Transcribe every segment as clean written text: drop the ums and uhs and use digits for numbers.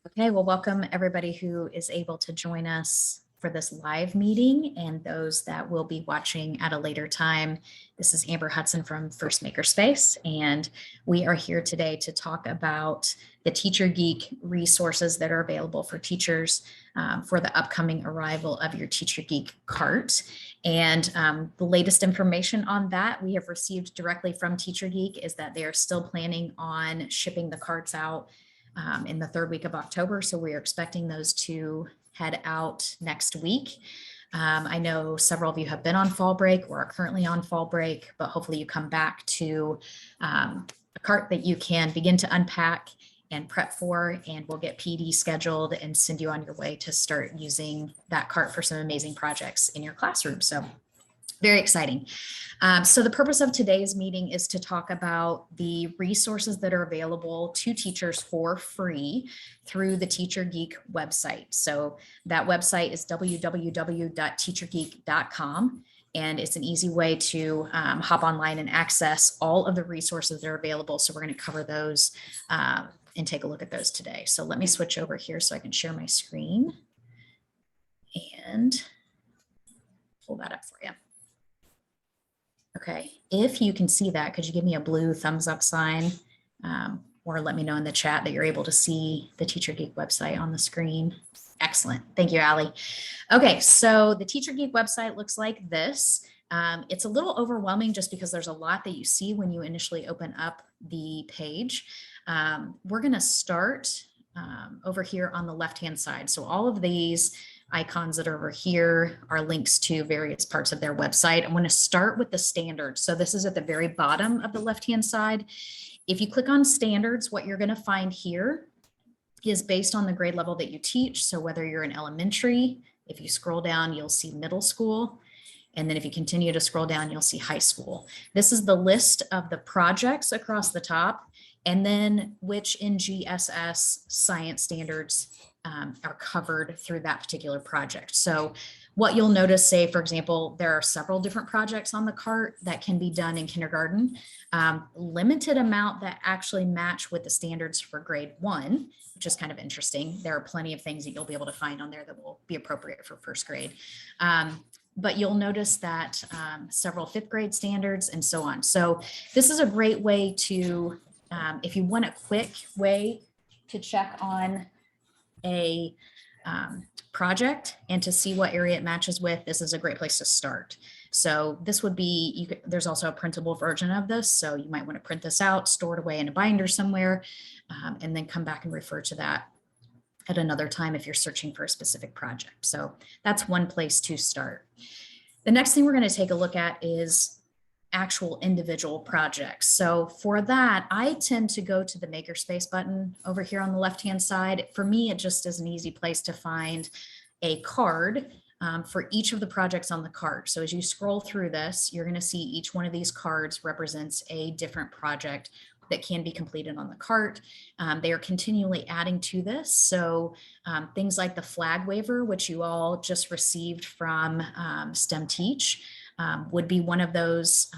Okay, well, welcome everybody who is able to join us for this live meeting and those that will be watching at a later time. This is Amber Hudson from First Makerspace, and we are here today to talk about the Teacher Geek resources that are available for teachers for the upcoming arrival of your Teacher Geek cart. And the latest information on that we have received directly from Teacher Geek is that they are still planning on shipping the carts out in the third week of October. So we are expecting those to head out next week. I know several of you have been on fall break or are currently on fall break, but hopefully you come back to a cart that you can begin to unpack and prep for, and we'll get PD scheduled and send you on your way to start using that cart for some amazing projects in your classroom. So very exciting. So the purpose of today's meeting is to talk about the resources that are available to teachers for free through the Teacher Geek website. So that website is www.teachergeek.com. And it's an easy way to hop online and access all of the resources that are available. So we're going to cover those and take a look at those today. So let me switch over here so I can share my screen and pull that up for you. Okay, if you can see that, could you give me a blue thumbs up sign or let me know in the chat that you're able to see the Teacher Geek website on the screen? Excellent. Thank you, Allie. Okay, so the Teacher Geek website looks like this. It's a little overwhelming just because there's a lot that you see when you initially open up the page. We're going to start over here on the left-hand side. So all of these icons that are over here are links to various parts of their website. I'm going to start with the standards. So this is at the very bottom of the left-hand side. If you click on standards, what you're going to find here is based on the grade level that you teach. So whether you're in elementary, if you scroll down, you'll see middle school. And then if you continue to scroll down, you'll see high school. This is the list of the projects across the top, and then which NGSS science standards are covered through that particular project. So what you'll notice, say, for example, there are several different projects on the cart that can be done in kindergarten, limited amount that actually match with the standards for grade 1, which is kind of interesting. There are plenty of things that you'll be able to find on there that will be appropriate for first grade. But you'll notice that several 5th grade standards and so on. So this is a great way to, if you want a quick way to check on a project and to see what area it matches with, this is a great place to start. So this would be, there's also a printable version of this. So you might want to print this out, store it away in a binder somewhere, and then come back and refer to that at another time if you're searching for a specific project. So that's one place to start. The next thing we're going to take a look at is actual individual projects. So for that, I tend to go to the Makerspace button over here on the left-hand side. For me, it just is an easy place to find a card for each of the projects on the card. So as you scroll through this, you're going to see each one of these cards represents a different project that can be completed on the cart. They are continually adding to this. So things like the flag waiver, which you all just received from STEM Teach, would be one of those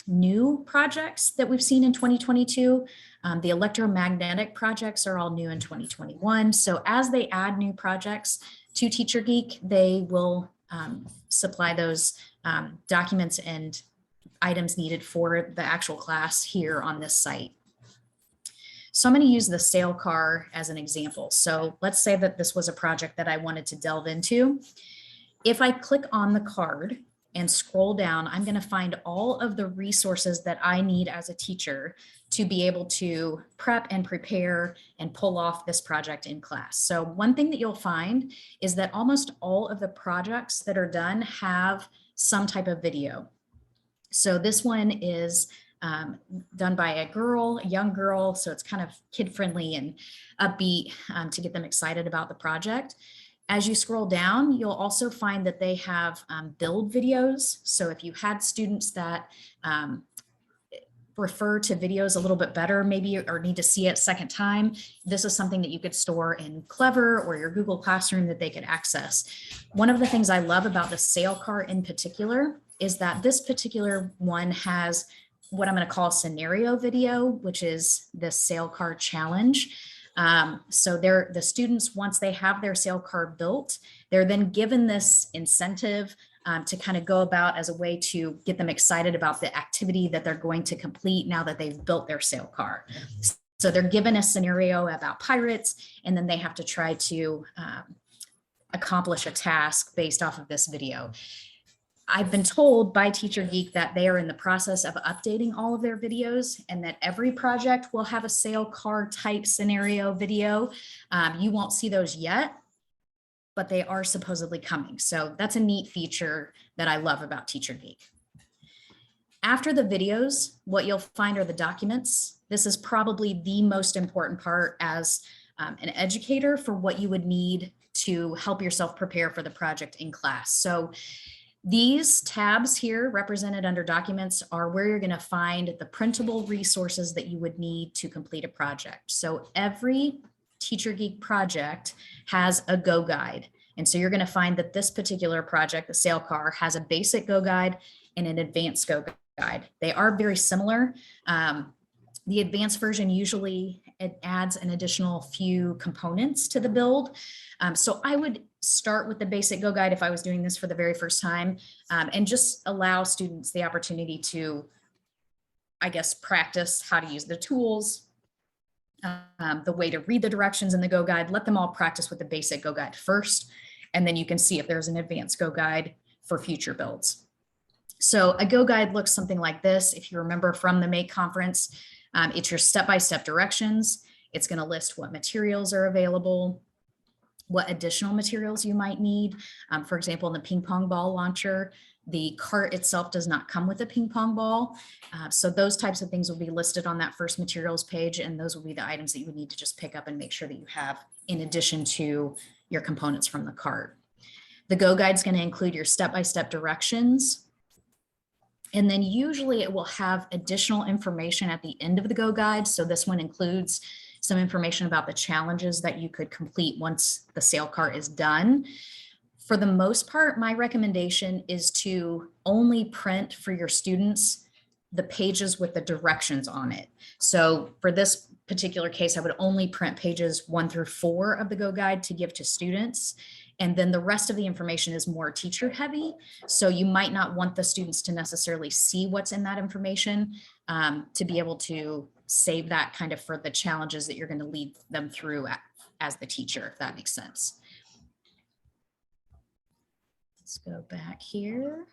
new projects that we've seen in 2022. The electromagnetic projects are all new in 2021. So as they add new projects to Teacher Geek, they will supply those documents and items needed for the actual class here on this site. So I'm going to use the sale car as an example. So let's say that this was a project that I wanted to delve into. If I click on the card and scroll down, I'm going to find all of the resources that I need as a teacher to be able to prep and prepare and pull off this project in class. So one thing that you'll find is that almost all of the projects that are done have some type of video. So this one is done by a young girl, so it's kind of kid-friendly and upbeat to get them excited about the project. As you scroll down, you'll also find that they have build videos. So if you had students that refer to videos a little bit better, maybe, or need to see it second time, this is something that you could store in Clever or your Google Classroom that they could access. One of the things I love about the sale cart in particular is that this particular one has what I'm going to call a scenario video, which is the sale cart challenge. So the students, once they have their sail car built, they're then given this incentive to kind of go about as a way to get them excited about the activity that they're going to complete now that they've built their sail car. So they're given a scenario about pirates, and then they have to try to accomplish a task based off of this video. I've been told by Teacher Geek that they are in the process of updating all of their videos, and that every project will have a sail car type scenario video. You won't see those yet, but they are supposedly coming. So that's a neat feature that I love about Teacher Geek. After the videos, what you'll find are the documents. This is probably the most important part as an educator for what you would need to help yourself prepare for the project in class. So these tabs here represented under documents are where you're going to find the printable resources that you would need to complete a project. So every Teacher Geek project has a go guide. And so you're going to find that this particular project, the sail car, has a basic go guide and an advanced go guide. They are very similar. The advanced version usually it adds an additional few components to the build. So I would start with the basic go guide if I was doing this for the very first time, and just allow students the opportunity to, I guess, practice how to use the tools, the way to read the directions in the go guide. Let them all practice with the basic go guide first, and then you can see if there's an advanced go guide for future builds. So a go guide looks something like this. If you remember from the Make conference, it's your step-by-step directions. It's going to list what materials are available, what additional materials you might need. For example, in the ping pong ball launcher, the cart itself does not come with a ping pong ball. So those types of things will be listed on that first materials page, and those will be the items that you would need to just pick up and make sure that you have in addition to your components from the cart. The go guide is going to include your step-by-step directions. And then usually it will have additional information at the end of the go guide. So this one includes some information about the challenges that you could complete once the sail car is done. For the most part, my recommendation is to only print for your students the pages with the directions on it. So for this particular case, I would only print pages 1 through 4 of the go guide to give to students. And then the rest of the information is more teacher heavy. So you might not want the students to necessarily see what's in that information, to be able to save that kind of for the challenges that you're going to lead them through as the teacher, if that makes sense. Let's go back here.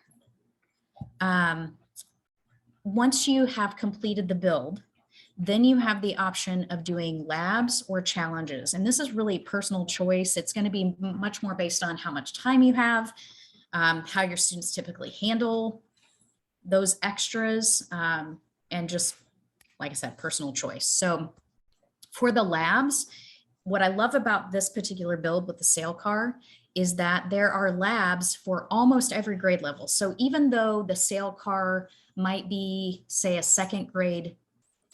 Once you have completed the build, then you have the option of doing labs or challenges. And this is really personal choice. It's going to be much more based on how much time you have, how your students typically handle those extras, and just, like I said, personal choice. So for the labs, what I love about this particular build with the sail car is that there are labs for almost every grade level. So even though the sail car might be, say, a second grade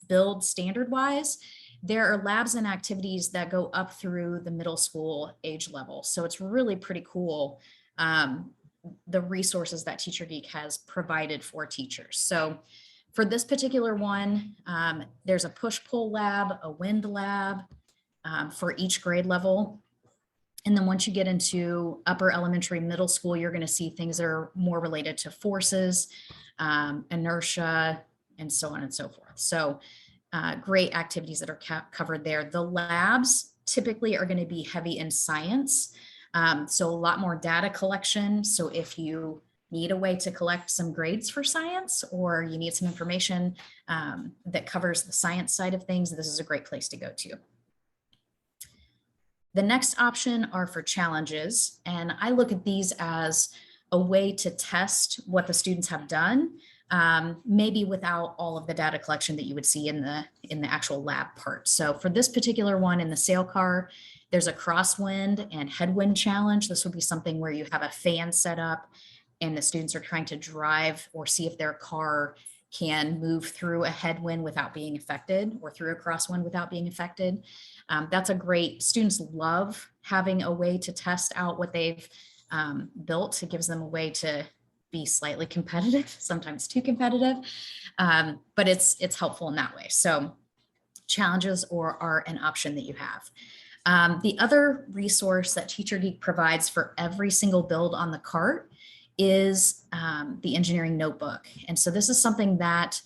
build standard wise, there are labs and activities that go up through the middle school age level. So it's really pretty cool, the resources that Teacher Geek has provided for teachers. So for this particular one, there's a push-pull lab, a wind lab for each grade level. And then once you get into upper elementary, middle school, you're going to see things that are more related to forces, inertia, and so on and so forth. So great activities that are covered there. The labs typically are going to be heavy in science. So a lot more data collection. So if you need a way to collect some grades for science, or you need some information that covers the science side of things, this is a great place to go to. The next option are for challenges. And I look at these as a way to test what the students have done, maybe without all of the data collection that you would see in the actual lab part. So for this particular one in the sail car, there's a crosswind and headwind challenge. This would be something where you have a fan set up and the students are trying to drive or see if their car can move through a headwind without being affected, or through a crosswind without being affected. That's a great, students love having a way to test out what they've built. It gives them a way to be slightly competitive, sometimes too competitive, but it's helpful in that way. So challenges or are an option that you have. The other resource that TeacherGeek provides for every single build on the cart is the engineering notebook. And so this is something that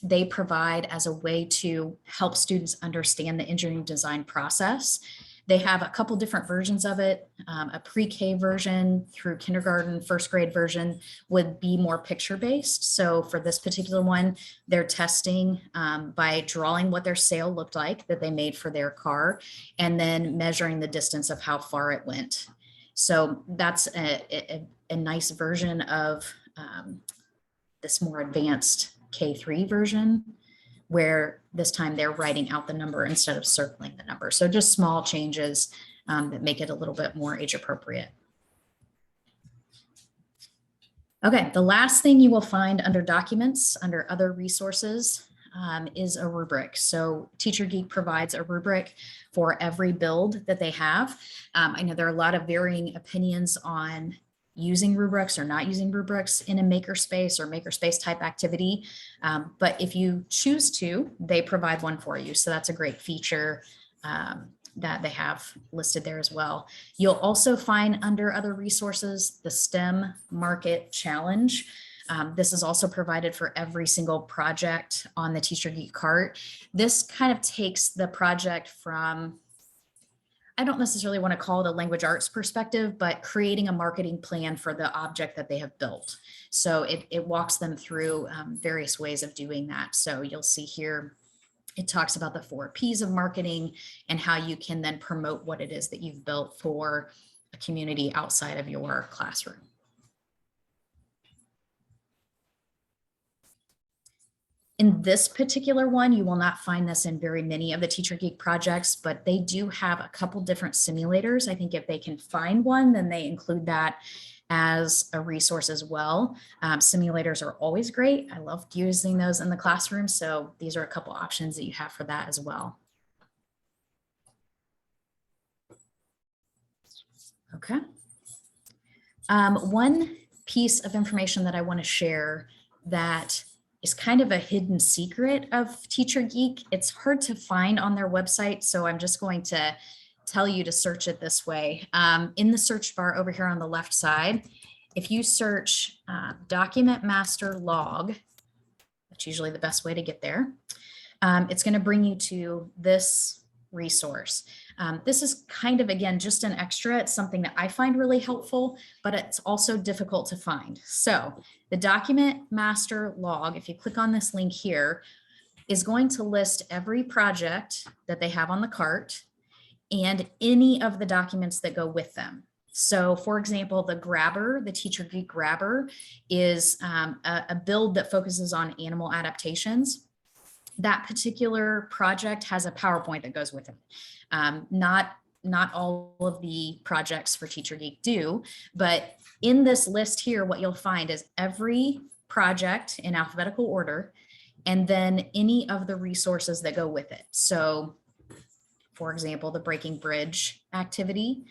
they provide as a way to help students understand the engineering design process. They have a couple different versions of it. A pre-K version through kindergarten, first grade version would be more picture-based. So for this particular one, they're testing by drawing what their sail looked like that they made for their car, and then measuring the distance of how far it went. So that's a nice version of this more advanced K3 version, where this time they're writing out the number instead of circling the number. So just small changes that make it a little bit more age appropriate. Okay, the last thing you will find under documents, under other resources, is a rubric. So TeacherGeek provides a rubric for every build that they have. I know there are a lot of varying opinions on using rubrics or not using rubrics in a makerspace or makerspace type activity. But if you choose to, they provide one for you. So that's a great feature that they have listed there as well. You'll also find under other resources, the STEM Market Challenge. This is also provided for every single project on the TeacherGeek cart. This kind of takes the project from, I don't necessarily want to call it a language arts perspective, but creating a marketing plan for the object that they have built. So it walks them through various ways of doing that. So you'll see here, it talks about the 4 Ps of marketing and how you can then promote what it is that you've built for a community outside of your classroom. In this particular one, you will not find this in very many of the TeacherGeek projects, but they do have a couple different simulators. I think if they can find one, then they include that as a resource as well. Simulators are always great. I love using those in the classroom. So these are a couple options that you have for that as well. Okay. One piece of information that I want to share that is kind of a hidden secret of TeacherGeek. It's hard to find on their website, so I'm just going to tell you to search it this way. In the search bar over here on the left side, if you search document master log, that's usually the best way to get there, it's going to bring you to this resource. This is kind of, again, just an extra. It's something that I find really helpful, but it's also difficult to find. So the document master log, if you click on this link here, is going to list every project that they have on the cart and any of the documents that go with them. So for example, the grabber, the TeacherGeek grabber, is a build that focuses on animal adaptations. That particular project has a PowerPoint that goes with it. Not all of the projects for TeacherGeek do, but in this list here, what you'll find is every project in alphabetical order, and then any of the resources that go with it. So for example, the Breaking Bridge activity,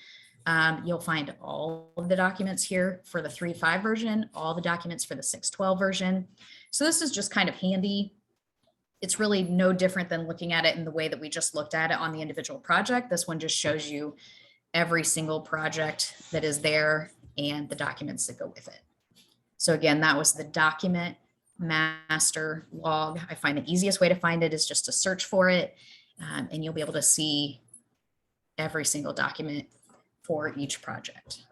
you'll find all of the documents here for the 3.5 version, all the documents for the 6.12 version. So this is just kind of handy. It's really no different than looking at it in the way that we just looked at it on the individual project. This one just shows you every single project that is there and the documents that go with it. So again, that was the document master log. I find the easiest way to find it is just to search for it, and you'll be able to see every single document for each project.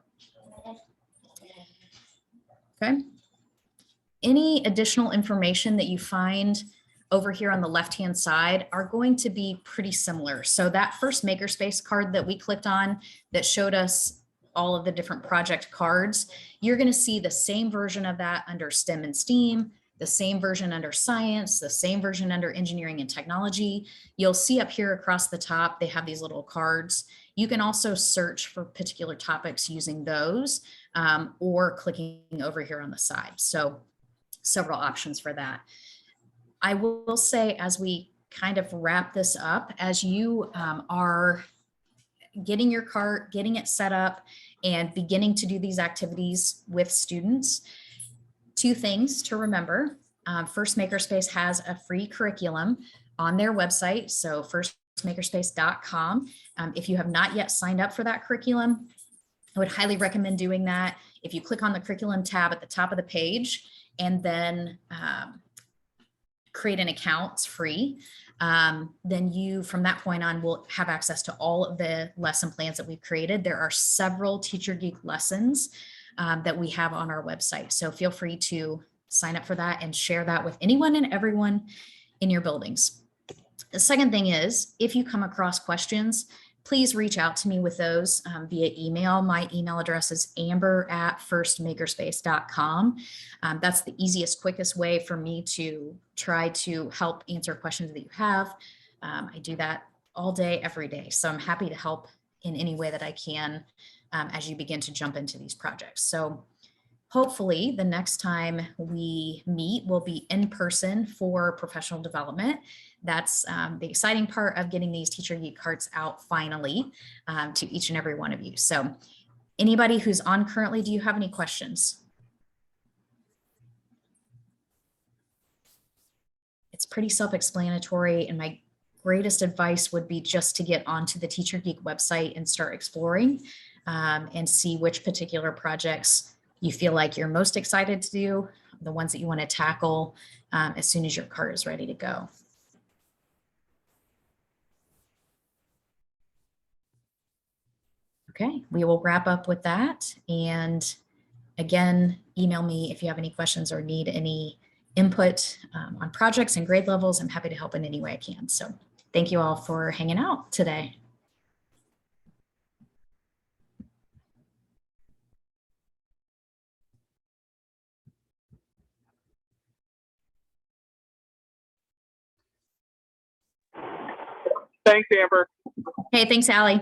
Okay. Any additional information that you find over here on the left-hand side are going to be pretty similar. So that first Makerspace card that we clicked on that showed us all of the different project cards, you're going to see the same version of that under STEM and STEAM, the same version under science, the same version under engineering and technology. You'll see up here across the top, they have these little cards. You can also search for particular topics using those or clicking over here on the side. So several options for that. I will say, as we kind of wrap this up, as you are getting your cart, getting it set up, and beginning to do these activities with students, 2 things to remember. First Makerspace has a free curriculum on their website, so firstmakerspace.com. If you have not yet signed up for that curriculum, I would highly recommend doing that. If you click on the curriculum tab at the top of the page and then create an account, it's free. Then you, from that point on, will have access to all of the lesson plans that we've created. There are several Teacher Geek lessons that we have on our website. So feel free to sign up for that and share that with anyone and everyone in your buildings. The second thing is, if you come across questions, please reach out to me with those via email. My email address is amber@firstmakerspace.com. That's the easiest, quickest way for me to try to help answer questions that you have. I do that all day, every day. So I'm happy to help in any way that I can as you begin to jump into these projects. So hopefully the next time we meet will be in person for professional development. That's the exciting part of getting these Teacher Geek cards out finally to each and every one of you. So anybody who's on currently, do you have any questions? It's pretty self-explanatory, and my greatest advice would be just to get onto the Teacher Geek website and start exploring and see which particular projects you feel like you're most excited to do, the ones that you want to tackle as soon as your cart is ready to go. Okay, we will wrap up with that. And again, email me if you have any questions or need any input on projects and grade levels. I'm happy to help in any way I can. So thank you all for hanging out today. Thanks, Amber. Hey, thanks, Allie.